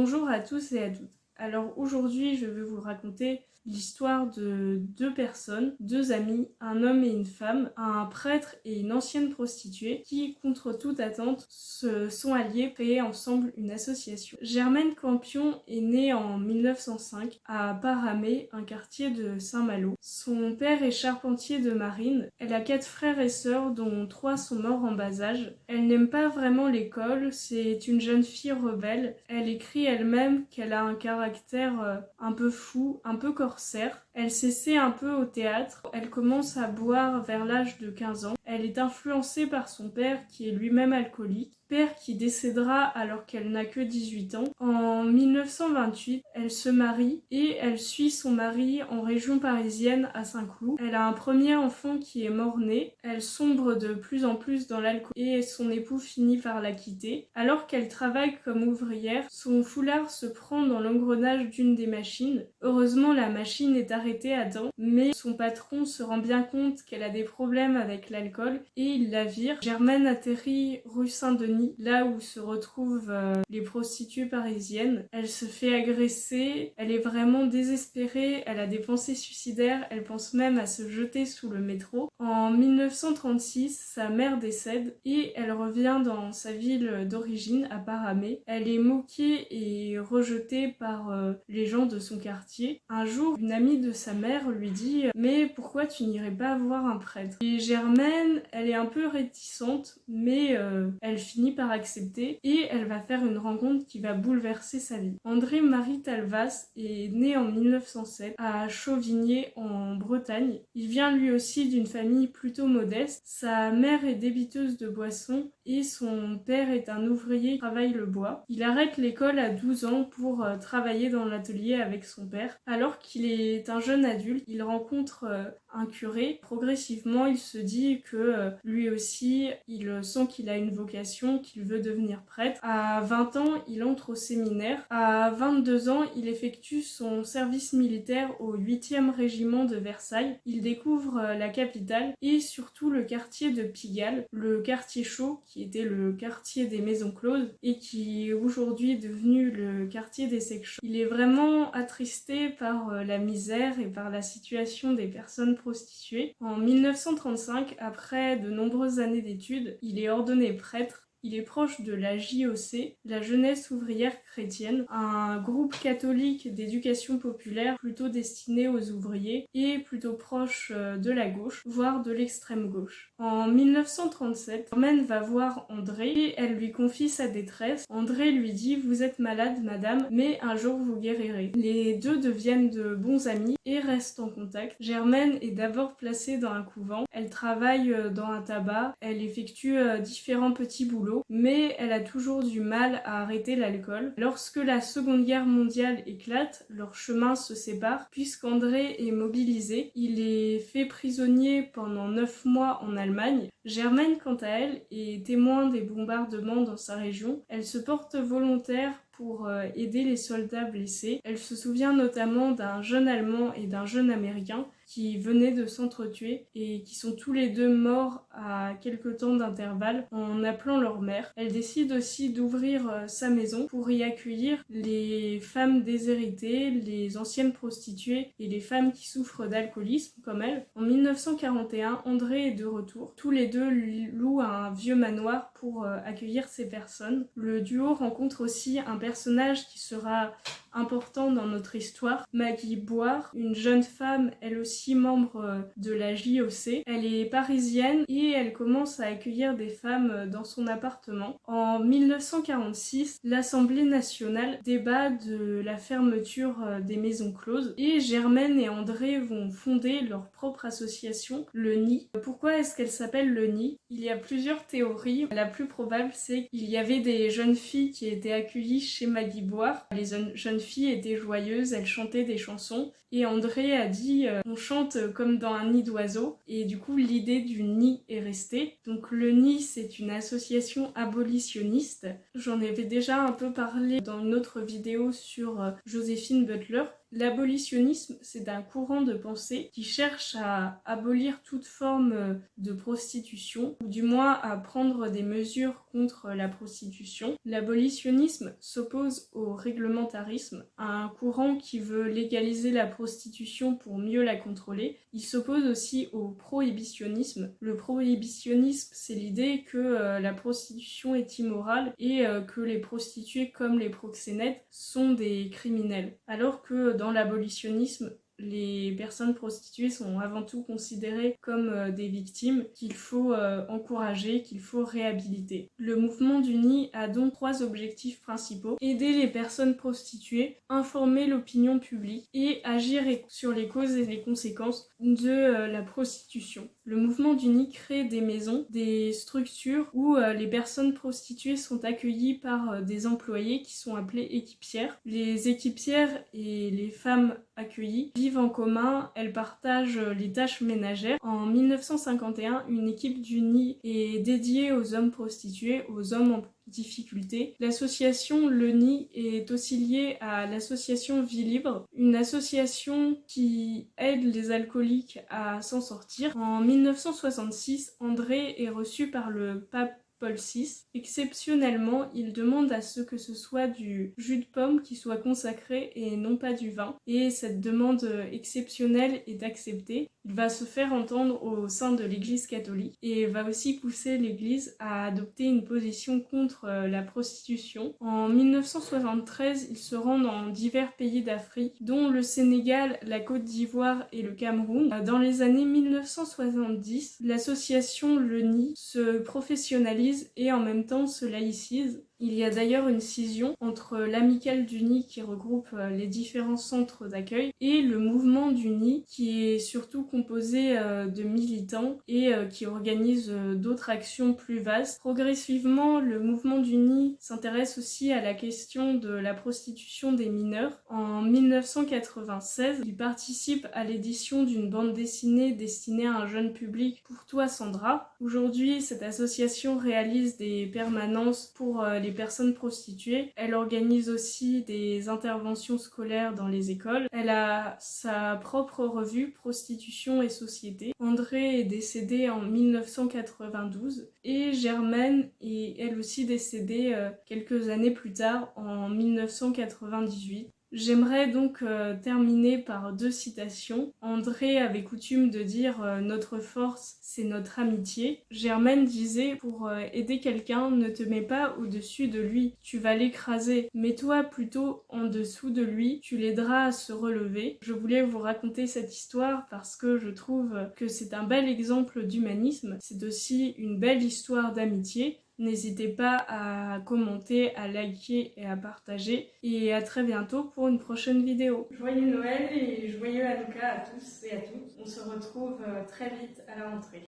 Bonjour à tous et à toutes. Alors aujourd'hui, je vais vous raconter l'histoire de deux personnes, deux amis, un homme et une femme, un prêtre et une ancienne prostituée qui, contre toute attente, se sont alliés, créer ensemble une association. Germaine Campion est née en 1905 à Paramé, un quartier de Saint-Malo. Son père est charpentier de marine. Elle a 4 frères et sœurs dont 3 sont morts en bas âge. Elle n'aime pas vraiment l'école, c'est une jeune fille rebelle. Elle écrit elle-même qu'elle a un caractère un peu fou, un peu corsaire. Elle s'essaie un peu au théâtre. Elle commence à boire vers l'âge de 15 ans. Elle est influencée par son père qui est lui-même alcoolique. Père qui décédera alors qu'elle n'a que 18 ans. En 1928, elle se marie et elle suit son mari en région parisienne à Saint-Cloud. Elle a un premier enfant qui est mort-né. Elle sombre de plus en plus dans l'alcool et son époux finit par la quitter. Alors qu'elle travaille comme ouvrière, son foulard se prend dans l'engrenage d'une des machines. Heureusement, la machine est arrêtée à temps, mais son patron se rend bien compte qu'elle a des problèmes avec l'alcool et il la vire. Germaine atterrit rue Saint-Denis, là où se retrouvent les prostituées parisiennes. Elle se fait agresser, elle est vraiment désespérée, elle a des pensées suicidaires, elle pense même à se jeter sous le métro. En 1936, sa mère décède et elle revient dans sa ville d'origine, à Paramé. Elle est moquée et rejetée par les gens de son quartier. Un jour, une amie de sa mère lui dit « Mais pourquoi tu n'irais pas voir un prêtre ?» Et Germaine, elle est un peu réticente, mais elle finit par accepter et elle va faire une rencontre qui va bouleverser sa vie. André-Marie Talvas est né en 1907 à Chauvigné en Bretagne. Il vient lui aussi d'une famille plutôt modeste. Sa mère est débiteuse de boissons et son père est un ouvrier qui travaille le bois. Il arrête l'école à 12 ans pour travailler dans l'atelier avec son père. Alors qu'il est un jeune adulte, il rencontre un curé. Progressivement, il se dit que lui aussi, il sent qu'il a une vocation, qu'il veut devenir prêtre. À 20 ans, il entre au séminaire. À 22 ans, il effectue son service militaire au 8e régiment de Versailles. Il découvre la capitale et surtout le quartier de Pigalle, le quartier chaud qui était le quartier des maisons closes et qui est aujourd'hui devenu le quartier des sex shops. Il est vraiment attristé par la misère et par la situation des personnes prostituées. En 1935, après de nombreuses années d'études, il est ordonné prêtre. Il est proche de la JOC, la Jeunesse ouvrière chrétienne, un groupe catholique d'éducation populaire plutôt destiné aux ouvriers et plutôt proche de la gauche, voire de l'extrême gauche. En 1937, Germaine va voir André et elle lui confie sa détresse. André lui dit « Vous êtes malade, madame, mais un jour vous guérirez ». Les deux deviennent de bons amis et restent en contact. Germaine est d'abord placée dans un couvent. Elle travaille dans un tabac, elle effectue différents petits boulots, mais elle a toujours du mal à arrêter l'alcool. Lorsque la Seconde Guerre mondiale éclate, leurs chemins se séparent puisqu'André est mobilisé. Il est fait prisonnier pendant 9 mois en Allemagne. Germaine, quant à elle, est témoin des bombardements dans sa région. Elle se porte volontaire pour aider les soldats blessés. Elle se souvient notamment d'un jeune Allemand et d'un jeune Américain qui venaient de s'entretuer et qui sont tous les deux morts à quelques temps d'intervalle en appelant leur mère. Elle décide aussi d'ouvrir sa maison pour y accueillir les femmes déshéritées, les anciennes prostituées et les femmes qui souffrent d'alcoolisme comme elle. En 1941, André est de retour. Tous les deux louent un vieux manoir pour accueillir ces personnes. Le duo rencontre aussi un personnage qui sera important dans notre histoire, Maggie Boire, une jeune femme, elle aussi membre de la JOC. Elle est parisienne et elle commence à accueillir des femmes dans son appartement. En 1946, l'Assemblée nationale débat de la fermeture des maisons closes et Germaine et André vont fonder leur propre association, le Nid. Pourquoi est-ce qu'elle s'appelle le Nid ? Il y a plusieurs théories. La plus probable, c'est qu'il y avait des jeunes filles qui étaient accueillies chez Maggie Boire. Les jeunes filles étaient joyeuses, elles chantaient des chansons et André a dit on chante comme dans un nid d'oiseaux et du coup l'idée du nid est restée. Donc le Nid, c'est une association abolitionniste. J'en avais déjà un peu parlé dans une autre vidéo sur Joséphine Butler. L'abolitionnisme, c'est un courant de pensée qui cherche à abolir toute forme de prostitution, ou du moins à prendre des mesures contre la prostitution. L'abolitionnisme s'oppose au réglementarisme, un courant qui veut légaliser la prostitution pour mieux la contrôler. Il s'oppose aussi au prohibitionnisme. Le prohibitionnisme, c'est l'idée que la prostitution est immorale et que les prostituées comme les proxénètes sont des criminels. Alors que dans l'abolitionnisme, les personnes prostituées sont avant tout considérées comme des victimes qu'il faut encourager, qu'il faut réhabiliter. Le mouvement du Nid a donc 3 objectifs principaux: aider les personnes prostituées, informer l'opinion publique et agir sur les causes et les conséquences de la prostitution. Le mouvement du Nid crée des maisons, des structures où les personnes prostituées sont accueillies par des employés qui sont appelés équipières. Les équipières et les femmes accueillies vivent en commun, elles partagent les tâches ménagères. En 1951, une équipe du Nid est dédiée aux hommes prostitués, aux hommes en difficulté. L'association Le Nid est aussi liée à l'association Vie Libre, une association qui aide les alcooliques à s'en sortir. En 1966, André est reçu par le pape Paul VI. Exceptionnellement, il demande à ce que ce soit du jus de pomme qui soit consacré et non pas du vin. Et cette demande exceptionnelle est acceptée. Il va se faire entendre au sein de l'Église catholique et va aussi pousser l'Église à adopter une position contre la prostitution. En 1973, il se rend dans divers pays d'Afrique, dont le Sénégal, la Côte d'Ivoire et le Cameroun. Dans les années 1970, l'association Le Nid se professionnalise et en même temps se laïcise. Il y a d'ailleurs une scission entre l'Amicale du Nid qui regroupe les différents centres d'accueil et le mouvement du Nid qui est surtout composé de militants et qui organise d'autres actions plus vastes. Progressivement, le mouvement du Nid s'intéresse aussi à la question de la prostitution des mineurs. En 1996, il participe à l'édition d'une bande dessinée destinée à un jeune public, Pour toi Sandra. Aujourd'hui, cette association réalise des permanences pour les personnes prostituées. Elle organise aussi des interventions scolaires dans les écoles. Elle a sa propre revue Prostitution et Société. André est décédée en 1992 et Germaine est elle aussi décédée quelques années plus tard en 1998. J'aimerais donc terminer par 2 citations. André avait coutume de dire notre force, c'est notre amitié. Germaine disait pour aider quelqu'un, ne te mets pas au-dessus de lui, tu vas l'écraser. Mets-toi plutôt en dessous de lui, tu l'aideras à se relever. Je voulais vous raconter cette histoire parce que je trouve que c'est un bel exemple d'humanisme. C'est aussi une belle histoire d'amitié. N'hésitez pas à commenter, à liker et à partager. Et à très bientôt pour une prochaine vidéo. Joyeux Noël et joyeux Hanouka à tous et à toutes. On se retrouve très vite à la rentrée.